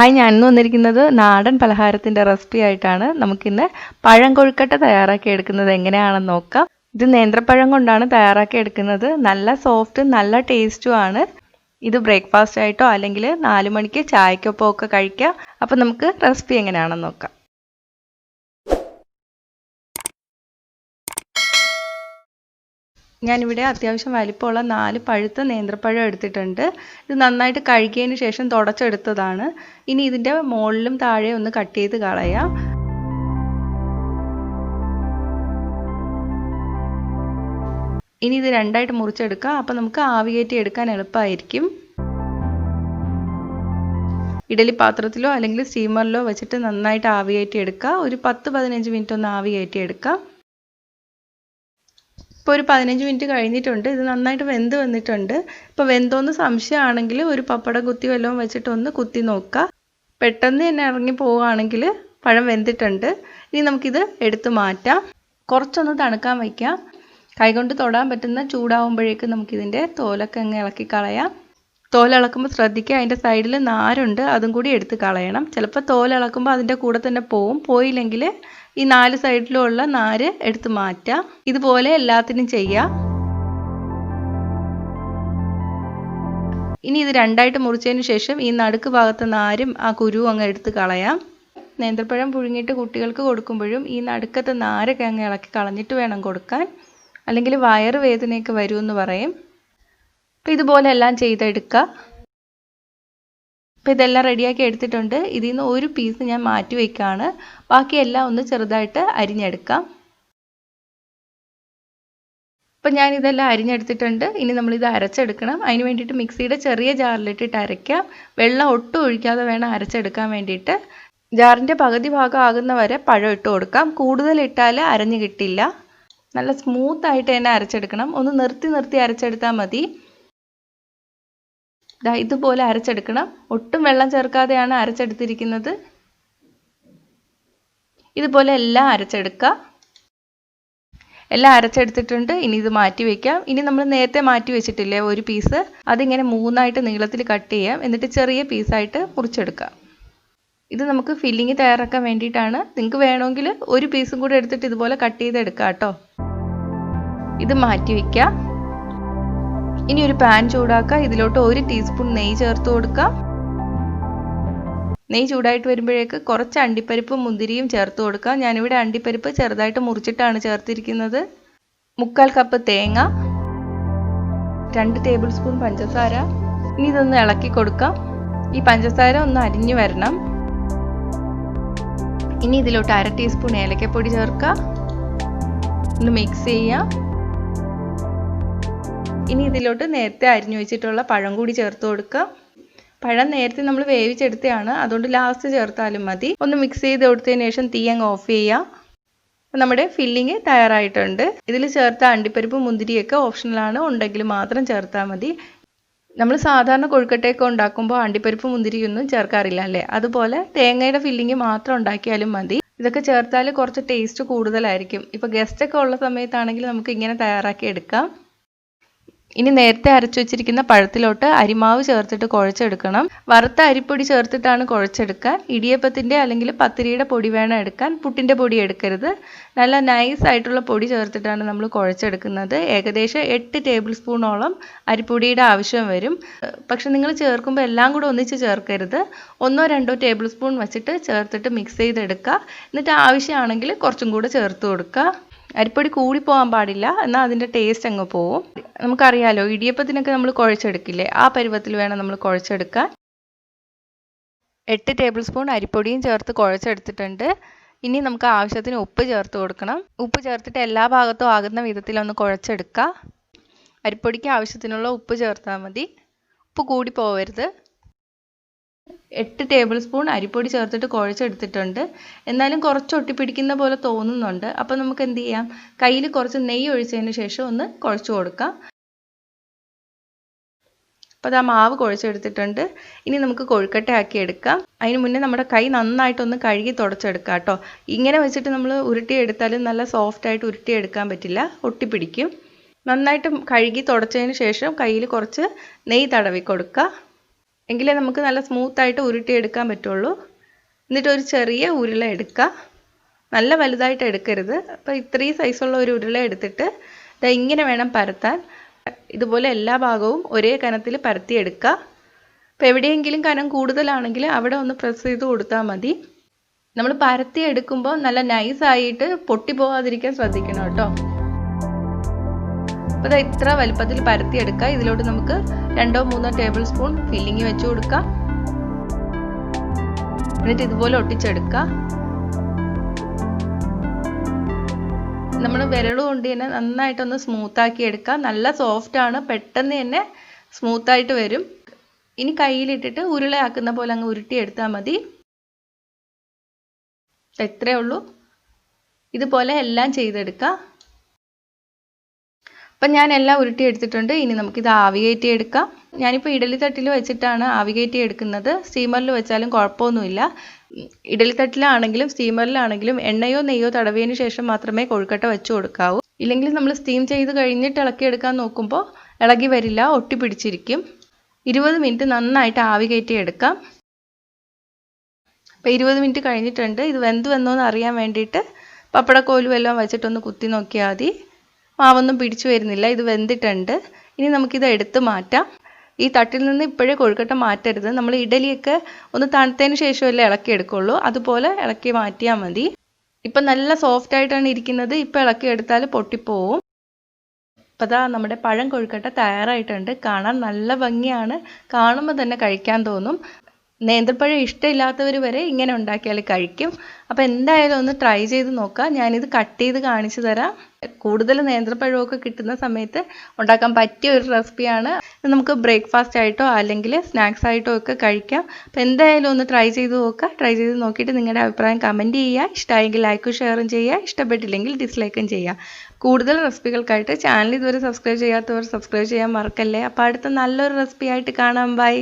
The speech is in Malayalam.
ഹായ്, ഞാനിന്ന് വന്നിരിക്കുന്നത് നാടൻ പലഹാരത്തിൻ്റെ റെസിപ്പി ആയിട്ടാണ്. നമുക്കിന്ന് പഴം കൊഴുക്കട്ട തയ്യാറാക്കി എടുക്കുന്നത് എങ്ങനെയാണെന്ന് നോക്കാം. ഇത് നേന്ത്രപ്പഴം കൊണ്ടാണ് തയ്യാറാക്കി എടുക്കുന്നത്. നല്ല സോഫ്റ്റ്, നല്ല ടേസ്റ്റും ആണ്. ഇത് ബ്രേക്ക്ഫാസ്റ്റ് ആയിട്ടോ അല്ലെങ്കിൽ 4 മണിക്ക് ചായക്കൊപ്പം ഒക്കെ കഴിക്കാം. അപ്പം നമുക്ക് റെസിപ്പി എങ്ങനെയാണെന്ന് നോക്കാം. ഞാനിവിടെ അത്യാവശ്യം വലിപ്പമുള്ള 4 പഴുത്ത നേന്ത്രപ്പഴം എടുത്തിട്ടുണ്ട്. ഇത് നന്നായിട്ട് കഴുകിയതിന് ശേഷം തുടച്ചെടുത്തതാണ്. ഇനി ഇതിൻ്റെ മുകളിലും താഴെ ഒന്ന് കട്ട് ചെയ്ത് കളയാം. ഇനി ഇത് രണ്ടായിട്ട് മുറിച്ചെടുക്കാം. അപ്പം നമുക്ക് ആവി കയറ്റി എടുക്കാൻ എളുപ്പമായിരിക്കും. ഇഡലി പാത്രത്തിലോ അല്ലെങ്കിൽ സ്റ്റീമറിലോ വെച്ചിട്ട് നന്നായിട്ട് ആവി കയറ്റി എടുക്കുക. ഒരു 10-15 മിനിറ്റ് ഒന്ന് ആവി കയറ്റി എടുക്കാം. ഇപ്പോൾ ഒരു 15 മിനിറ്റ് കഴിഞ്ഞിട്ടുണ്ട്. ഇത് നന്നായിട്ട് വെന്ത് വന്നിട്ടുണ്ട്. ഇപ്പോൾ വെന്തോന്ന് സംശയമാണെങ്കിൽ ഒരു പപ്പടം കുത്തി വല്ലതും വെച്ചിട്ട് ഒന്ന് കുത്തി നോക്കുക. പെട്ടെന്ന് തന്നെ ഇറങ്ങി പോവുകയാണെങ്കിൽ പഴം വെന്തിട്ടുണ്ട്. ഇനി നമുക്കിത് എടുത്ത് മാറ്റാം. കുറച്ചൊന്ന് തണുക്കാൻ വയ്ക്കാം. കൈകൊണ്ട് തൊടാൻ പറ്റുന്ന ചൂടാവുമ്പോഴേക്ക് നമുക്കിതിൻ്റെ തോലൊക്കെ അങ്ങ് ഇളക്കി കളയാം. തോലിളക്കുമ്പോൾ ശ്രദ്ധിക്കുക, അതിൻ്റെ സൈഡിൽ നാരുണ്ട്, അതും കൂടി എടുത്ത് കളയണം. ചിലപ്പോൾ തോലിളക്കുമ്പോൾ അതിൻ്റെ കൂടെ തന്നെ പോയില്ലെങ്കിൽ ഈ 4 സൈഡിലുള്ള നാര് എടുത്ത് മാറ്റാം. ഇതുപോലെ എല്ലാത്തിനും ചെയ്യാം. ഇനി ഇത് രണ്ടായിട്ട് മുറിച്ചതിന് ശേഷം ഈ നടുക്ക് ഭാഗത്തെ നാരും ആ കുരുവും അങ്ങ് എടുത്ത് കളയാം. നേന്ത്രപ്പഴം പുഴുങ്ങിയിട്ട് കുട്ടികൾക്ക് കൊടുക്കുമ്പോഴും ഈ നടുക്കത്തെ നാരൊക്കെ അങ്ങ് ഇളക്കി കളഞ്ഞിട്ട് വേണം കൊടുക്കാൻ, അല്ലെങ്കിൽ വയറുവേദനയൊക്കെ വരുമെന്ന് പറയും. അപ്പോൾ ഇതുപോലെ എല്ലാം ചെയ്തെടുക്കുക. അപ്പോൾ ഇതെല്ലാം റെഡിയാക്കി എടുത്തിട്ടുണ്ട്. ഇതിൽ നിന്ന് ഒരു പീസ് ഞാൻ മാറ്റി വയ്ക്കുകയാണ്. ബാക്കിയെല്ലാം ഒന്ന് ചെറുതായിട്ട് അരിഞ്ഞെടുക്കാം. അപ്പോൾ ഞാൻ ഇതെല്ലാം അരിഞ്ഞെടുത്തിട്ടുണ്ട്. ഇനി നമ്മളിത് അരച്ചെടുക്കണം. അതിന് വേണ്ടിയിട്ട് മിക്സിയുടെ ചെറിയ ജാറിലിട്ടിട്ട് അരയ്ക്കാം. വെള്ളം ഒട്ടും ഒഴിക്കാതെ വേണം അരച്ചെടുക്കാൻ വേണ്ടിയിട്ട്. ജാറിൻ്റെ പകുതി ഭാഗം ആകുന്ന വരെ പഴം ഇട്ട് കൊടുക്കാം. കൂടുതൽ ഇട്ടാൽ അരഞ്ഞു കിട്ടില്ല. നല്ല സ്മൂത്തായിട്ട് തന്നെ അരച്ചെടുക്കണം. ഒന്ന് നിർത്തി അരച്ചെടുത്താൽ മതി. ഇതുപോലെ അരച്ചെടുക്കണം. ഒട്ടും വെള്ളം ചേർക്കാതെയാണ് അരച്ചെടുത്തിരിക്കുന്നത്. ഇതുപോലെ എല്ലാം അരച്ചെടുക്കുക. എല്ലാം അരച്ചെടുത്തിട്ടുണ്ട്. ഇനി ഇത് മാറ്റി വയ്ക്കാം. ഇനി നമ്മൾ നേരത്തെ മാറ്റി വെച്ചിട്ടില്ലേ ഒരു പീസ്, അതിങ്ങനെ 3ആയിട്ട് നീളത്തിൽ കട്ട് ചെയ്യാം. എന്നിട്ട് ചെറിയ പീസായിട്ട് മുറിച്ചെടുക്കാം. ഇത് നമുക്ക് ഫില്ലിങ് തയ്യാറാക്കാൻ വേണ്ടിയിട്ടാണ്. നിങ്ങൾക്ക് വേണമെങ്കിൽ ഒരു പീസും കൂടെ എടുത്തിട്ട് ഇതുപോലെ കട്ട് ചെയ്തെടുക്കാം കേട്ടോ. ഇത് മാറ്റി വയ്ക്കാം. ഇനി ഒരു പാൻ ചൂടാക്കുക. ഇതിലോട്ട് 1 ടീസ്പൂൺ നെയ്യ് ചേർത്ത് കൊടുക്കാം. നെയ്യ് ചൂടായിട്ട് വരുമ്പോഴേക്ക് കുറച്ച് അണ്ടിപ്പരിപ്പും മുന്തിരിയും ചേർത്ത് കൊടുക്കാം. ഞാനിവിടെ അണ്ടിപ്പരിപ്പ് ചെറുതായിട്ട് മുറിച്ചിട്ടാണ് ചേർത്തിരിക്കുന്നത്. 1/4 കപ്പ് തേങ്ങ, 2 ടേബിൾ സ്പൂൺ പഞ്ചസാര. ഇനി ഇതൊന്ന് ഇളക്കി കൊടുക്കാം. ഈ പഞ്ചസാര ഒന്ന് അരിഞ്ഞു വരണം. ഇനി ഇതിലോട്ട് 1/2 ടീസ്പൂൺ ഏലക്കപ്പൊടി ചേർക്കുക. ഒന്ന് മിക്സ് ചെയ്യാം. ഇനി ഇതിലോട്ട് നേരത്തെ അരിഞ്ഞു വെച്ചിട്ടുള്ള പഴം കൂടി ചേർത്ത് കൊടുക്കുക. പഴം നേരത്തെ നമ്മൾ വേവിച്ചെടുത്തതാണ്, അതുകൊണ്ട് ലാസ്റ്റ് ചേർത്താലും മതി. ഒന്ന് മിക്സ് ചെയ്ത് കൊടുത്തതിന് ശേഷം തീ അങ്ങ് ഓഫ് ചെയ്യാം. അപ്പം നമ്മുടെ ഫില്ലിങ് തയ്യാറായിട്ടുണ്ട്. ഇതിൽ ചേർത്ത അണ്ടിപ്പരിപ്പ് മുന്തിരിയൊക്കെ ഓപ്ഷണലാണ്, ഉണ്ടെങ്കിൽ മാത്രം ചേർത്താൽ മതി. നമ്മൾ സാധാരണ കൊഴുക്കട്ടയൊക്കെ ഉണ്ടാക്കുമ്പോൾ അണ്ടിപ്പരിപ്പ് മുന്തിരിയൊന്നും ചേർക്കാറില്ല അല്ലേ? അതുപോലെ തേങ്ങയുടെ ഫില്ലിങ് മാത്രം ഉണ്ടാക്കിയാലും മതി. ഇതൊക്കെ ചേർത്താൽ കുറച്ച് ടേസ്റ്റ് കൂടുതലായിരിക്കും. ഇപ്പോൾ ഗസ്റ്റൊക്കെ ഉള്ള സമയത്താണെങ്കിൽ നമുക്ക് ഇങ്ങനെ തയ്യാറാക്കി എടുക്കാം. ഇനി നേരത്തെ അരച്ചു വെച്ചിരിക്കുന്ന പഴത്തിലോട്ട് അരിമാവ് ചേർത്തിട്ട് കുഴച്ചെടുക്കണം. വറുത്ത അരിപ്പൊടി ചേർത്തിട്ടാണ് കുഴച്ചെടുക്കാൻ. ഇടിയപ്പത്തിൻ്റെ അല്ലെങ്കിൽ പത്തിരിയുടെ പൊടി വേണം എടുക്കാൻ, പുട്ടിൻ്റെ പൊടി എടുക്കരുത്. നല്ല നൈസ് ആയിട്ടുള്ള പൊടി ചേർത്തിട്ടാണ് നമ്മൾ കുഴച്ചെടുക്കുന്നത്. ഏകദേശം 8 ടേബിൾ സ്പൂണോളം അരിപ്പൊടിയുടെ ആവശ്യം വരും. പക്ഷെ നിങ്ങൾ ചേർക്കുമ്പോൾ എല്ലാം കൂടെ ഒന്നിച്ച് ചേർക്കരുത്. 1-2 ടേബിൾ സ്പൂൺ വെച്ചിട്ട് ചേർത്തിട്ട് മിക്സ് ചെയ്തെടുക്കുക. എന്നിട്ട് ആവശ്യമാണെങ്കിൽ കുറച്ചും കൂടെ ചേർത്ത് കൊടുക്കുക. അരിപ്പൊടി കൂടി പോകാൻ പാടില്ല, എന്നാൽ അതിൻ്റെ ടേസ്റ്റ് അങ്ങ് പോവും. നമുക്കറിയാലോ, ഇടിയപ്പത്തിനൊക്കെ നമ്മൾ കുഴച്ചെടുക്കില്ലേ, ആ പരുവത്തിൽ വേണം നമ്മൾ കുഴച്ചെടുക്കാൻ. 8 ടേബിൾ സ്പൂൺ അരിപ്പൊടിയും ചേർത്ത് കുഴച്ചെടുത്തിട്ടുണ്ട്. ഇനി നമുക്ക് ആവശ്യത്തിന് ഉപ്പ് ചേർത്ത് കൊടുക്കണം. ഉപ്പ് ചേർത്തിട്ട് എല്ലാ ഭാഗത്തും ആകുന്ന വിധത്തിൽ ഒന്ന് കുഴച്ചെടുക്കുക. അരിപ്പൊടിക്ക് ആവശ്യത്തിനുള്ള ഉപ്പ് ചേർത്താൽ മതി. ഉപ്പ് കൂടി പോവരുത്. 8 ടേബിൾ സ്പൂൺ അരിപ്പൊടി ചേർത്തിട്ട് കുഴച്ചെടുത്തിട്ടുണ്ട്. എന്നാലും കുറച്ച് ഒട്ടിപ്പിടിക്കുന്ന പോലെ തോന്നുന്നുണ്ട്. അപ്പോൾ നമുക്ക് എന്ത് ചെയ്യാം, കയ്യിൽ കുറച്ച് നെയ്യ് ഒഴിച്ചതിന് ശേഷം ഒന്ന് കുഴച്ച് കൊടുക്കാം. അപ്പോൾ ആ മാവ് കുഴച്ചെടുത്തിട്ടുണ്ട്. ഇനി നമുക്ക് കൊഴുക്കട്ട ആക്കി എടുക്കാം. അതിന് മുന്നേ നമ്മുടെ കൈ നന്നായിട്ടൊന്ന് കഴുകി തുടച്ചെടുക്കാം കേട്ടോ. ഇങ്ങനെ വെച്ചിട്ട് നമ്മൾ ഉരുട്ടിയെടുത്താലും നല്ല സോഫ്റ്റായിട്ട് ഉരുട്ടിയെടുക്കാൻ പറ്റില്ല, ഒട്ടിപ്പിടിക്കും. നന്നായിട്ട് കഴുകി തുടച്ചതിന് ശേഷം കയ്യിൽ കുറച്ച് നെയ്യ് തടവി കൊടുക്കുക. എങ്കിലേ നമുക്ക് നല്ല സ്മൂത്തായിട്ട് ഉരുട്ടിയെടുക്കാൻ പറ്റുള്ളൂ. എന്നിട്ട് ഒരു ചെറിയ ഉരുള എടുക്കുക, നല്ല വലുതായിട്ട് എടുക്കരുത്. അപ്പോൾ ഇത്രയും സൈസുള്ള ഒരു ഉരുള എടുത്തിട്ട് ഇങ്ങനെ വേണം പരത്താൻ. ഇതുപോലെ എല്ലാ ഭാഗവും ഒരേ കനത്തിൽ പരത്തിയെടുക്കുക. അപ്പോൾ എവിടെയെങ്കിലും കനം കൂടുതലാണെങ്കിൽ അവിടെ ഒന്ന് പ്രസ് ചെയ്ത് കൊടുത്താൽ മതി. നമ്മൾ പരത്തിയെടുക്കുമ്പോൾ നല്ല നൈസായിട്ട് പൊട്ടിപ്പോകാതിരിക്കാൻ ശ്രദ്ധിക്കണം കേട്ടോ. അപ്പോൾ ഇത്ര വലുപ്പത്തിൽ പരത്തിയെടുക്കുക. ഇതിലോട്ട് നമുക്ക് 2-3 ടേബിൾ സ്പൂൺ ഫില്ലിങ് വെച്ച് കൊടുക്കാം. എന്നിട്ട് ഇതുപോലെ ഒട്ടിച്ചെടുക്കുക. നമ്മൾ വിരൽ കൊണ്ട് തന്നെ നന്നായിട്ടൊന്ന് സ്മൂത്താക്കി എടുക്കുക. നല്ല സോഫ്റ്റാണ്, പെട്ടെന്ന് തന്നെ സ്മൂത്തായിട്ട് വരും. ഇനി കയ്യിലിട്ടിട്ട് ഉരുളയാക്കുന്ന പോലെ അങ്ങ് ഉരുട്ടിയെടുത്താൽ മതി. ഇത്രയേ ഉള്ളൂ. ഇതുപോലെ എല്ലാം ചെയ്തെടുക്കുക. അപ്പം ഞാൻ എല്ലാം ഉരുട്ടിയെടുത്തിട്ടുണ്ട്. ഇനി നമുക്കിത് ആവി കയറ്റി എടുക്കാം. ഞാനിപ്പോൾ ഇഡലി തട്ടിൽ വെച്ചിട്ടാണ് ആവി കയറ്റി എടുക്കുന്നത്. സ്റ്റീമറിൽ വെച്ചാലും കുഴപ്പമൊന്നുമില്ല. ഇഡലി തട്ടിലാണെങ്കിലും സ്റ്റീമറിലാണെങ്കിലും എണ്ണയോ നെയ്യോ തടവിയതിന് ശേഷം മാത്രമേ കൊഴുക്കട്ട വെച്ച് കൊടുക്കാവൂ. ഇല്ലെങ്കിൽ നമ്മൾ സ്റ്റീം ചെയ്ത് കഴിഞ്ഞിട്ട് ഇളക്കിയെടുക്കാൻ നോക്കുമ്പോൾ ഇളകി വരില്ല, ഒട്ടിപ്പിടിച്ചിരിക്കും. 20 മിനിറ്റ് നന്നായിട്ട് ആവി കയറ്റി എടുക്കാം. അപ്പോൾ 20 മിനിറ്റ് കഴിഞ്ഞിട്ടുണ്ട്. ഇത് വെന്ത് വന്നോന്ന് അറിയാൻ വേണ്ടിയിട്ട് പപ്പടക്കോലും എല്ലാം വെച്ചിട്ടൊന്ന് കുത്തി നോക്കിയാൽ മതി. മാവൊന്നും പിടിച്ചു വരുന്നില്ല, ഇത് വെന്തിട്ടുണ്ട്. ഇനി നമുക്കിത് എടുത്ത് മാറ്റാം. ഈ തട്ടിൽ നിന്ന് ഇപ്പോഴേ കൊഴുക്കട്ട മാറ്റരുത്. നമ്മൾ ഇഡലിയൊക്കെ ഒന്ന് തണുത്തതിന് ശേഷമല്ലേ ഇളക്കിയെടുക്കുള്ളൂ, അതുപോലെ ഇളക്കി മാറ്റിയാൽ മതി. ഇപ്പം നല്ല സോഫ്റ്റ് ആയിട്ടാണ് ഇരിക്കുന്നത്. ഇപ്പം ഇളക്കിയെടുത്താൽ പൊട്ടിപ്പോവും. അപ്പോൾ അതാ നമ്മുടെ പഴം കൊഴുക്കട്ട തയ്യാറായിട്ടുണ്ട്. കാണാൻ നല്ല ഭംഗിയാണ്, കാണുമ്പോൾ തന്നെ കഴിക്കാൻ തോന്നും. നേന്ത്രപ്പഴം ഇഷ്ടമില്ലാത്തവർ വരെ ഇങ്ങനെ ഉണ്ടാക്കിയാൽ കഴിക്കും. അപ്പോൾ എന്തായാലും ഒന്ന് ട്രൈ ചെയ്ത് നോക്കാം. ഞാനിത് കട്ട് ചെയ്ത് കാണിച്ചു തരാം. കൂടുതൽ നേന്ത്രപ്പഴമൊക്കെ കിട്ടുന്ന സമയത്ത് ഉണ്ടാക്കാൻ പറ്റിയ ഒരു റെസിപ്പിയാണ്. നമുക്ക് ബ്രേക്ക്ഫാസ്റ്റ് ആയിട്ടോ അല്ലെങ്കിൽ സ്നാക്സ് ആയിട്ടോ ഒക്കെ കഴിക്കാം. അപ്പോൾ എന്തായാലും ഒന്ന് ട്രൈ ചെയ്ത് നോക്കുക. ട്രൈ ചെയ്ത് നോക്കിയിട്ട് നിങ്ങളുടെ അഭിപ്രായം കമൻറ്റ് ചെയ്യുക. ഇഷ്ടമായെങ്കിൽ ലൈക്കും ഷെയറും ചെയ്യുക, ഇഷ്ടപ്പെട്ടില്ലെങ്കിൽ ഡിസ്ലൈക്കും ചെയ്യുക. കൂടുതൽ റെസിപ്പികൾക്കായിട്ട് ചാനൽ ഇതുവരെ സബ്സ്ക്രൈബ് ചെയ്യാത്തവർ സബ്സ്ക്രൈബ് ചെയ്യാൻ മറക്കല്ലേ. അപ്പോൾ അടുത്ത നല്ലൊരു റെസിപ്പി ആയിട്ട് കാണാം. ബൈ.